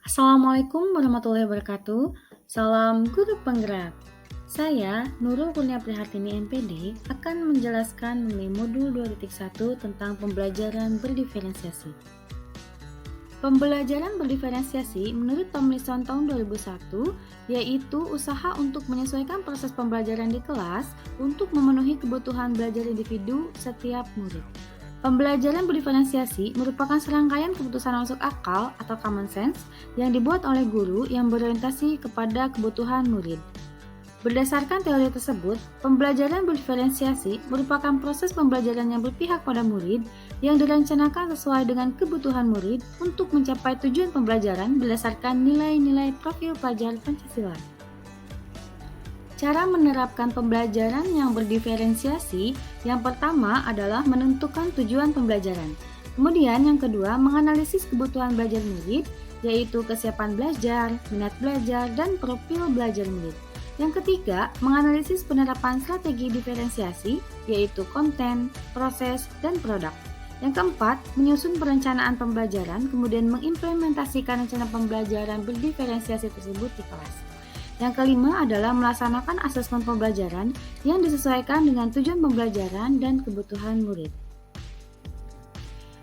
Assalamualaikum warahmatullahi wabarakatuh. Salam guru penggerak. Saya, Nurul Kurnia Prihartini MPD, akan menjelaskan mengenai modul 2.1 tentang pembelajaran berdiferensiasi. Pembelajaran berdiferensiasi menurut Tomlinson tahun 2001 yaitu usaha untuk menyesuaikan proses pembelajaran di kelas untuk memenuhi kebutuhan belajar individu setiap murid. Pembelajaran berdiferensiasi merupakan serangkaian keputusan masuk akal atau common sense yang dibuat oleh guru yang berorientasi kepada kebutuhan murid. Berdasarkan teori tersebut, pembelajaran berdiferensiasi merupakan proses pembelajaran yang berpihak pada murid yang direncanakan sesuai dengan kebutuhan murid untuk mencapai tujuan pembelajaran berdasarkan nilai-nilai profil pelajar Pancasila. Cara menerapkan pembelajaran yang berdiferensiasi, yang pertama adalah menentukan tujuan pembelajaran. Kemudian yang kedua, menganalisis kebutuhan belajar murid, yaitu kesiapan belajar, minat belajar, dan profil belajar murid. Yang ketiga, menganalisis penerapan strategi diferensiasi, yaitu konten, proses, dan produk. Yang keempat, menyusun perencanaan pembelajaran, kemudian mengimplementasikan rencana pembelajaran berdiferensiasi tersebut di kelas. Yang kelima adalah melaksanakan asesmen pembelajaran yang disesuaikan dengan tujuan pembelajaran dan kebutuhan murid.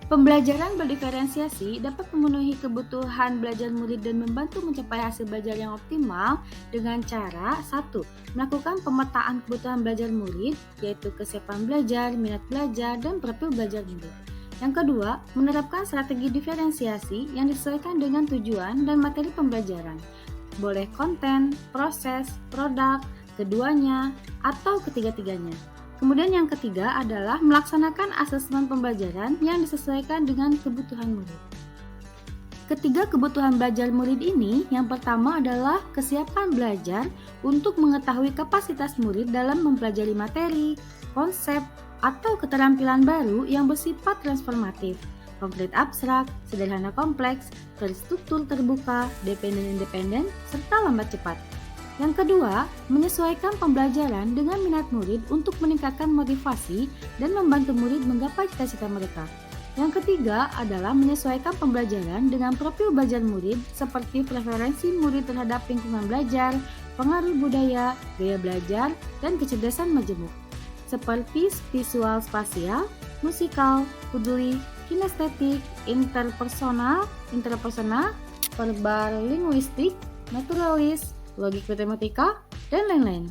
Pembelajaran berdiferensiasi dapat memenuhi kebutuhan belajar murid dan membantu mencapai hasil belajar yang optimal dengan cara 1. Melakukan pemetaan kebutuhan belajar murid, yaitu kesiapan belajar, minat belajar, dan profil belajar murid. Yang kedua, menerapkan strategi diferensiasi yang disesuaikan dengan tujuan dan materi pembelajaran. Boleh konten, proses, produk, keduanya, atau ketiga-tiganya. Kemudian yang ketiga adalah melaksanakan asesmen pembelajaran yang disesuaikan dengan kebutuhan murid. Ketiga kebutuhan belajar murid ini, yang pertama adalah kesiapan belajar untuk mengetahui kapasitas murid dalam mempelajari materi, konsep, atau keterampilan baru yang bersifat transformatif. Konkret abstrak, sederhana kompleks, terstruktur terbuka, dependen independen, serta lambat cepat. Yang kedua, menyesuaikan pembelajaran dengan minat murid untuk meningkatkan motivasi dan membantu murid menggapai cita-cita mereka. Yang ketiga adalah menyesuaikan pembelajaran dengan profil belajar murid seperti preferensi murid terhadap lingkungan belajar, pengaruh budaya, gaya belajar, dan kecerdasan majemuk, seperti visual spasial, musikal, peduli, kinestetik, interpersonal, verbal linguistik, naturalis, logik matematika, dan lain-lain.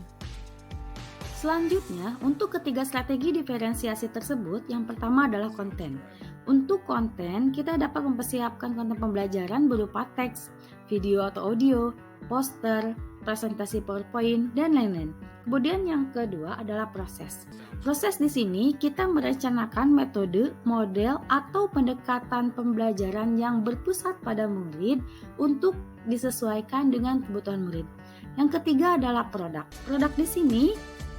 Selanjutnya, untuk ketiga strategi diferensiasi tersebut, yang pertama adalah konten. Untuk konten, kita dapat mempersiapkan konten pembelajaran berupa teks, video atau audio, poster, presentasi PowerPoint, dan lain-lain. Kemudian yang kedua adalah proses. Proses di sini kita merencanakan metode, model, atau pendekatan pembelajaran yang berpusat pada murid untuk disesuaikan dengan kebutuhan murid. Yang ketiga adalah produk. Produk di sini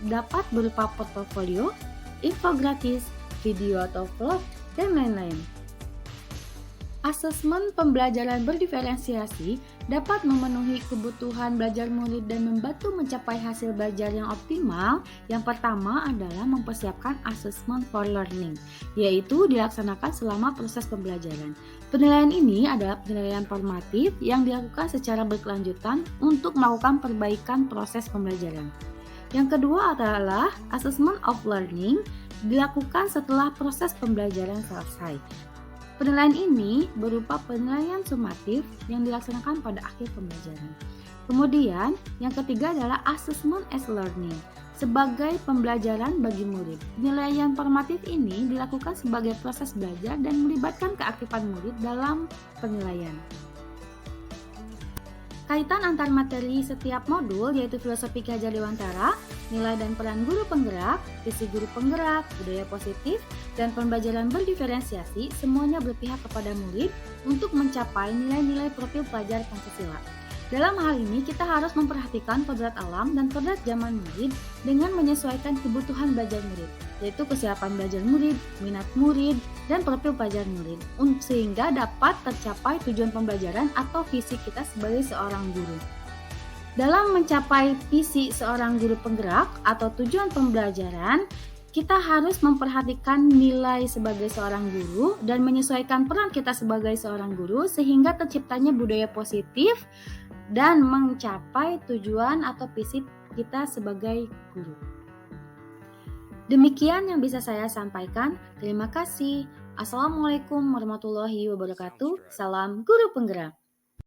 dapat berupa portofolio, infografis, video atau vlog, dan lain-lain. Asesmen pembelajaran berdiferensiasi dapat memenuhi kebutuhan belajar murid dan membantu mencapai hasil belajar yang optimal. Yang pertama adalah mempersiapkan asesmen for learning, yaitu dilaksanakan selama proses pembelajaran. Penilaian ini adalah penilaian formatif yang dilakukan secara berkelanjutan untuk melakukan perbaikan proses pembelajaran. Yang kedua adalah assessment of learning, dilakukan setelah proses pembelajaran selesai. Penilaian ini berupa penilaian sumatif yang dilaksanakan pada akhir pembelajaran. Kemudian, yang ketiga adalah assessment as learning, sebagai pembelajaran bagi murid. Penilaian formatif ini dilakukan sebagai proses belajar dan melibatkan keaktifan murid dalam penilaian. Kaitan antar materi setiap modul yaitu filosofi Ki Hajar Dewantara, nilai dan peran guru penggerak, visi guru penggerak, budaya positif, dan pembelajaran berdiferensiasi semuanya berpihak kepada murid untuk mencapai nilai-nilai profil pelajar Pancasila. Dalam hal ini kita harus memperhatikan kodrat alam dan kodrat zaman murid dengan menyesuaikan kebutuhan belajar murid, yaitu kesiapan belajar murid, minat murid, dan profil pelajar murid, sehingga dapat tercapai tujuan pembelajaran atau visi kita sebagai seorang guru. Dalam mencapai visi seorang guru penggerak atau tujuan pembelajaran, Kita harus memperhatikan nilai sebagai seorang guru dan menyesuaikan peran kita sebagai seorang guru sehingga terciptanya budaya positif dan mencapai tujuan atau visi kita sebagai guru. Demikian yang bisa saya sampaikan. Terima kasih. Assalamualaikum warahmatullahi wabarakatuh. Salam guru penggerak.